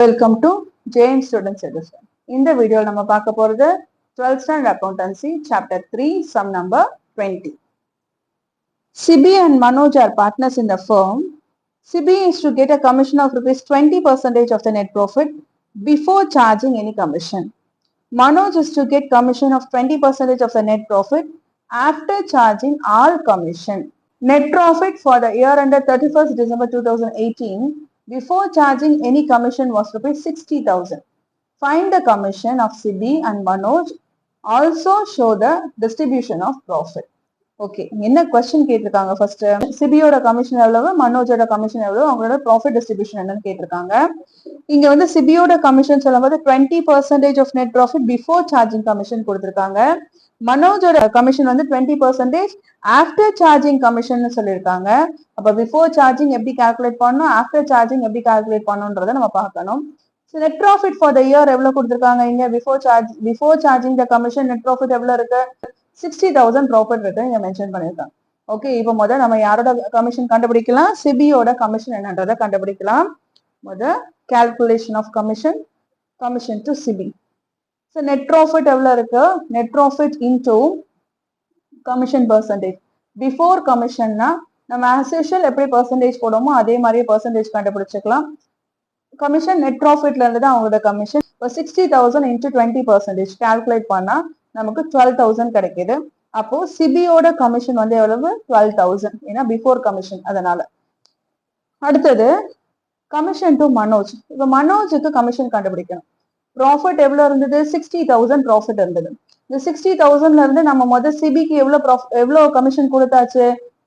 Welcome to JM Students Edition. In the video, we will talk about the 12th Standard Accountancy, Chapter 3, Sum number 20. Sibi and Manoj are partners in the firm. Sibi is to get a commission of rupees 20% of the net profit before charging any commission. Manoj is to get commission of 20% of the net profit after charging all commission. Net profit for the year ended 31st December 2018 before charging any commission was rupees 60,000. Find the commission of Sibi and Manoj. Also show the distribution of profit. Okay, என்ன question கேட்டிருக்காங்க first? சிபியோட commission எவ்வளவு, மனோஜோட commission எவ்வளவு, அவங்களோட profit distribution என்னன்னு கேட்டிருக்காங்க. இங்க வந்து சிபியோட commission சொல்லும்போது 20% of net profit before charging commission கொடுத்திருக்காங்க. மனோஜோட கமிஷன் வந்து 20% ஆஃப்டர் சார்ஜிங் கமிஷன் சொல்லியிருக்காங்க. அப்ப பிஃபோர் சார்ஜிங் எப்படி கால்குலேட் பண்ணணும், ஆஃப்டர் சார்ஜிங் எப்படி கால்குலேட் பண்ணணும்ன்றதை நம்ம பார்க்கணும். Net profit for the year எவ்வளவு கொடுத்திருக்காங்க இங்க, பிஃபோர் சார்ஜிங் த கமிஷன் நெட் ப்ராஃபிட் எவ்வளவு இருக்கு, 60,000 ப்ராஃபிட் இருக்கு இங்க மென்ஷன் பண்ணிருக்காங்க. ஓகே, இப்போ முதல்ல நம்ம யாரோட கமிஷன் கண்டுபிடிக்கலாம், சிபியோட கமிஷன் என்னன்றதை கண்டுபிடிக்கலாம். முதல் calculation of commission to CP. So net profit எவ்வளவு இருக்கு, net profit into commission percentage. Before கமிஷன்னா நம்ம ஆஸ் யூஷுவல் எப்படி பர்சன்டேஜ் போடுவோமோ அதே மாதிரியே பர்சன்டேஜ் கண்டுபிடிச்சிக்கலாம். கமிஷன் நெட் ப்ராஃபிட்ல இருந்து தான் அவங்களோட கமிஷன். இப்போ 60,000 இன்டூ 20% கால்குலேட் பண்ணா நமக்கு 12,000 கிடைக்குது. அப்போ சிபியோட கமிஷன் வந்து எவ்வளவு, 12,000, ஏன்னா பிஃபோர் கமிஷன் அதனால. அடுத்தது கமிஷன் டு மனோஜ். இப்ப மனோஜுக்கு கமிஷன் கண்டுபிடிக்கணும். ப்ராஃபிட் எவ்வளவு இருந்தது, 60,000 ப்ராஃபிட் இருந்தது. இந்த 60,000ல இருந்து நம்ம முதல் சிபிக்கு எவ்வளவு கமிஷன் கொடுத்தாச்சு,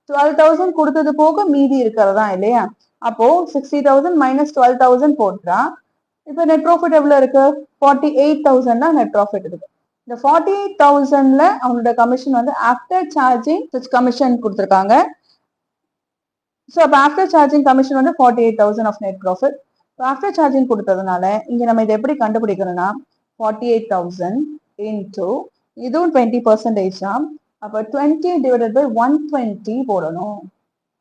12,000 கொடுத்தது போக மீதி இருக்கிறதா இல்லையா. அப்போ 60,000 மைனஸ் 12,000 போட்டா இப்ப நெட் ப்ராஃபிட் எவ்வளவு இருக்கு, 48,000 தான் நெட் ப்ராஃபிட் இருக்கு. இந்த 48,000ல அவங்களோட கமிஷன் வந்து ஆஃப்டர் சார்ஜிங் கமிஷன் கொடுத்துருக்காங்க. ஸோ அப்போ ஆஃப்டர் சார்ஜிங் கமிஷன் வந்து 48,000 of net profit. After charging கொடுத்ததுனால இங்க நம்ம இதை எப்படி கண்டுபிடிக்கணும்னா 48,000 இன்டூ இதுவும் 20% தான். அப்போ 20 டிவைடட் பை 120 போடணும்.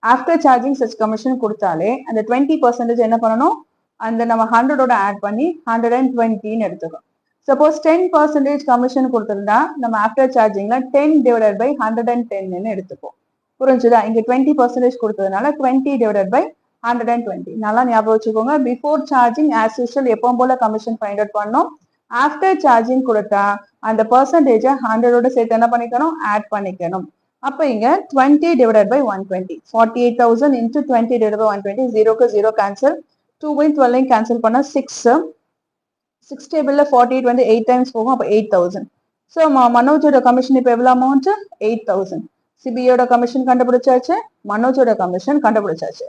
ஆஃப்டர் சார்ஜிங் சச் கமிஷன் கொடுத்தாலே அந்த 20% என்ன பண்ணணும், அந்த நம்ம 100ஓட ஆட் பண்ணி 120ன்னு எடுத்துக்கணும். சப்போஸ் 10% கமிஷன் கொடுத்திருந்தா நம்ம ஆஃப்டர் சார்ஜிங்ல 10 டிவைடட் பை 110ன்னு எடுத்துப்போம். புரிஞ்சுதா, இங்க 20% கொடுத்ததுனால 20 டிவைடட் பை 120. நல்லா ஞாபகம் வச்சுக்கோங்க. பிஃபோர் சார்ஜிங் ஆஸ் யூஷுவல் எப்பவும் போல கமிஷன் ஃபைண்ட் அவுட் பண்ணோம். ஆஃப்டர் சார்ஜிங் கொடுத்தா அந்த பர்சன்டேஜ் 100ஓட சேர்த்து என்ன பண்ணிக்கணும், ஆட் பண்ணிக்கணும். அப்ப இங்க 20 divided by 120, 48,000 into 20 divided by 120, 0க்கு 0 கேன்சல், 2 12 கேன்சல் பண்ணா 6 டேபிள்ல 48 வந்து 8 டைம்ஸ் போகும், அப்போ 8,000. ஸோ மனோஜோட கமிஷன் இப்போ எவ்வளவு அமௌண்ட், 8,000. சிபியோட கமிஷன் கண்டுபிடிச்சாச்சு, மனோஜோட கமிஷன் கண்டுபிடிச்சாச்சு.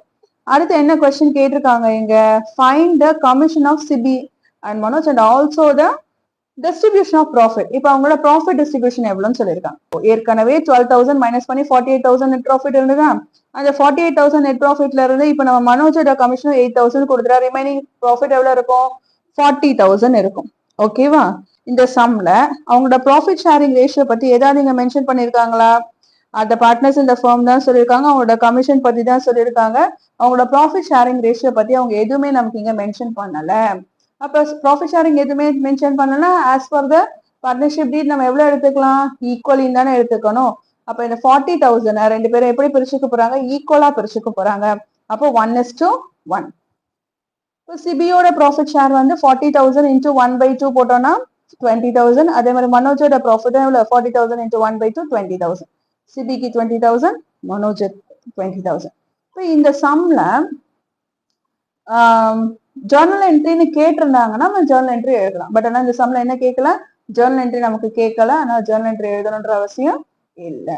அடுத்து என்ன கொஸ்டின் கேட்டிருக்காங்க இங்க, find the commission of CB and Manoj and also the distribution of profit. இப்போ அவங்களோட ப்ராஃபிட் டிஸ்ட்ரிபியூஷன் எவ்வளோன்னு சொல்லியிருக்காங்க. ஏற்கனவே 12,000 மைனஸ் பண்ணி 48,000 நெட் ப்ராஃபிட் இருந்ததா, அந்த 48,000 நெட் ப்ராஃபிட்ல இருந்து இப்போ நம்ம மனோஜோட கமிஷன் 8,000 கொடுத்துட்டா ரிமைனிங் ப்ராஃபிட் எவ்வளவு இருக்கும், 40,000 இருக்கும். ஓகேவா. இந்த சம்ல அவங்களோட ப்ராஃபிட் ஷேரிங் ரேஷியோ பத்தி ஏதாவது இங்க மென்ஷன் பண்ணிருக்காங்களா, அந்த பார்ட்னர்ஸ் இந்த ஃபர்ம் தான் சொல்லியிருக்காங்க, அவங்களோட கமிஷன் பத்தி தான் சொல்லியிருக்காங்க. அவங்களோட ப்ராஃபிட் ஷேரிங் ரேஷியோ பத்தி அவங்க எதுவுமே நமக்கு இங்க மென்ஷன் பண்ணல. அப்ப ப்ராஃபிட் ஷேரிங் எதுவுமே மென்ஷன் பண்ணலன்னா ஆஸ் பர் த பார்ட்னர்ஷிப் டீட் நம்ம எவ்வளவு எடுத்துக்கலாம், ஈக்குவலின்னு தானே எடுத்துக்கணும். அப்ப இந்த 40,000 ரெண்டு பேரும் எப்படி பிரிச்சுக்க போறாங்க, ஈக்குவலா பிரிச்சுக்க போறாங்க. அப்போ 1:1. இப்போ சிபியோட ப்ராஃபிட் ஷேர் வந்து 40,000 இன்டூ 1/2 போட்டோம்னா 20,000. அதே மாதிரி மனோஜோட ப்ராஃபிட் 40,000 இன்டூ 1/2 20,000. சிபிக்கு 20,000, மனோஜ் 20,000. இப்போ இந்த சம்ல ஜர்னல் என்ட்ரின்னு கேட்டிருந்தாங்கன்னா நம்ம ஜர்னல் என்ட்ரி எழுதலாம். பட் ஆனால் இந்த சம்ல என்ன கேட்கல, ஜர்னல் என்ட்ரி நமக்கு கேட்கல. ஆனால் ஜர்னல் என்ட்ரி எழுதணுன்ற அவசியம் இல்லை.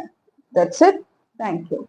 That's it. தேங்க்யூ.